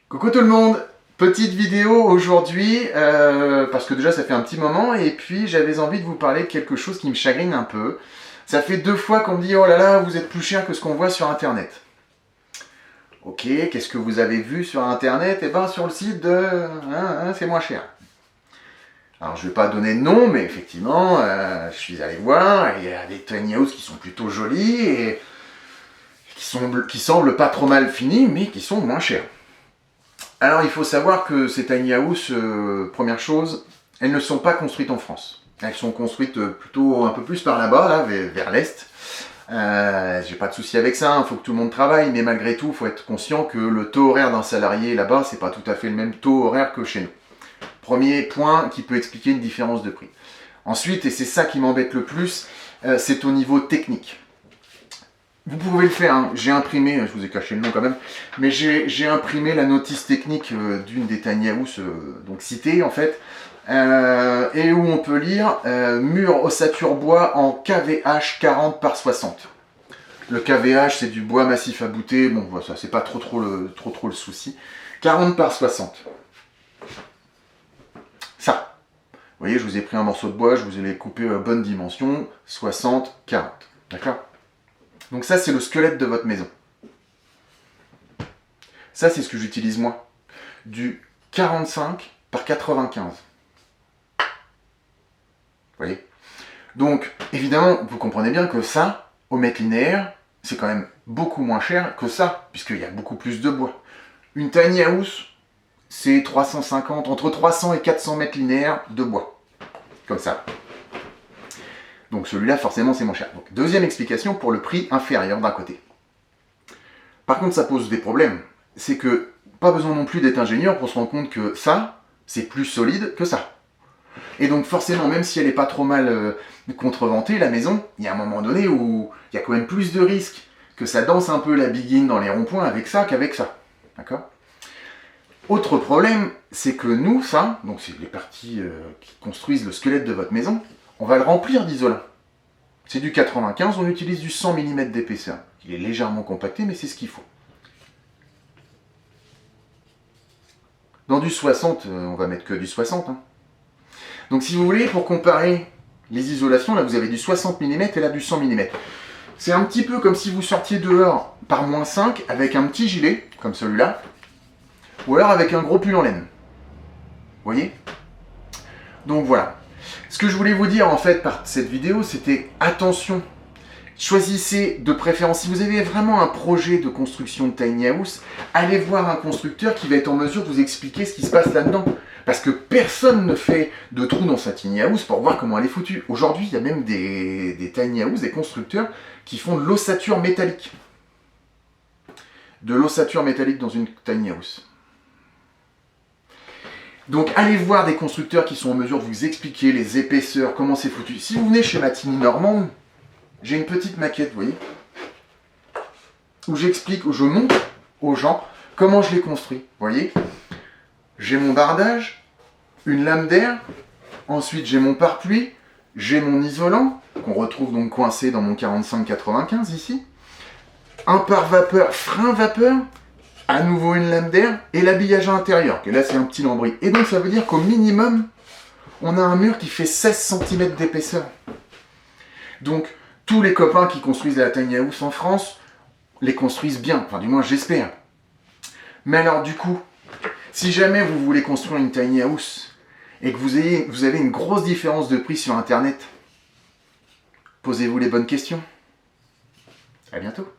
Coucou tout le monde, petite vidéo aujourd'hui, parce que déjà ça fait un petit moment, et puis j'avais envie de vous parler de quelque chose qui me chagrine un peu. Ça fait 2 fois qu'on me dit « Oh là là, vous êtes plus cher que ce qu'on voit sur internet ». Ok, qu'est-ce que vous avez vu sur internet? Eh ben sur le site de... c'est moins cher. Alors je vais pas donner de nom, mais effectivement, je suis allé voir, et il y a des tiny houses qui sont plutôt jolies, et qui semblent pas trop mal finis, mais qui sont moins chers. Alors il faut savoir que ces tiny house, première chose, elles ne sont pas construites en France. Elles sont construites plutôt un peu plus par là-bas, là, vers l'Est. J'ai pas de souci avec ça, il faut que tout le monde travaille, mais malgré tout, il faut être conscient que le taux horaire d'un salarié là-bas, c'est pas tout à fait le même taux horaire que chez nous. Premier point qui peut expliquer une différence de prix. Ensuite, et c'est ça qui m'embête le plus, c'est au niveau technique. Vous pouvez le faire, hein. J'ai imprimé, je vous ai caché le nom quand même, mais j'ai imprimé la notice technique d'une des tiny house donc citée en fait, et où on peut lire mur ossature bois en KVH 40 par 60. Le KVH c'est du bois massif à bouter, bon voilà, ça c'est pas trop le souci. 40 par 60. Ça. Vous voyez, je vous ai pris un morceau de bois, je vous ai coupé à bonne dimension, 60, 40. D'accord ? Donc ça, c'est le squelette de votre maison. Ça, c'est ce que j'utilise moi. Du 45 par 95. Vous voyez? Donc, évidemment, vous comprenez bien que ça, au mètre linéaire, c'est quand même beaucoup moins cher que ça, puisqu'il y a beaucoup plus de bois. Une tiny house, c'est 350, entre 300 et 400 mètres linéaires de bois. Comme ça. Donc celui-là, forcément, c'est moins cher. Donc, deuxième explication pour le prix inférieur d'un côté. Par contre, ça pose des problèmes. C'est que pas besoin non plus d'être ingénieur pour se rendre compte que ça, c'est plus solide que ça. Et donc forcément, même si elle n'est pas trop mal contreventée, la maison, il y a un moment donné où il y a quand même plus de risques que ça danse un peu la biguine dans les ronds-points avec ça qu'avec ça. D'accord ? Autre problème, c'est que nous, ça, donc c'est les parties qui construisent le squelette de votre maison, on va le remplir d'isolant. C'est du 95, on utilise du 100 mm d'épaisseur. Il est légèrement compacté, mais c'est ce qu'il faut. Dans du 60, on va mettre que du 60. Hein. Donc si vous voulez, pour comparer les isolations, là vous avez du 60 mm et là du 100 mm. C'est un petit peu comme si vous sortiez dehors par -5 avec un petit gilet, comme celui-là, ou alors avec un gros pull en laine. Vous voyez ? Donc voilà. Ce que je voulais vous dire en fait par cette vidéo, c'était attention. Choisissez de préférence, si vous avez vraiment un projet de construction de tiny house, allez voir un constructeur qui va être en mesure de vous expliquer ce qui se passe là-dedans. Parce que personne ne fait de trou dans sa tiny house pour voir comment elle est foutue. Aujourd'hui, il y a même des tiny house, des constructeurs qui font de l'ossature métallique. De l'ossature métallique dans une tiny house. Donc allez voir des constructeurs qui sont en mesure de vous expliquer les épaisseurs, comment c'est foutu. Si vous venez chez Matigny Normande, j'ai une petite maquette, vous voyez, où j'explique, où je montre aux gens comment je l'ai construit. Vous voyez, j'ai mon bardage, une lame d'air, ensuite j'ai mon pare-pluie, j'ai mon isolant, qu'on retrouve donc coincé dans mon 45-95 ici, un pare-vapeur, frein vapeur, à nouveau une lame d'air, et l'habillage intérieur, et là c'est un petit lambris. Et donc ça veut dire qu'au minimum, on a un mur qui fait 16 cm d'épaisseur. Donc, tous les copains qui construisent la tiny house en France les construisent bien, enfin du moins j'espère. Mais alors du coup, si jamais vous voulez construire une tiny house et que vous avez une grosse différence de prix sur internet, posez-vous les bonnes questions. À bientôt.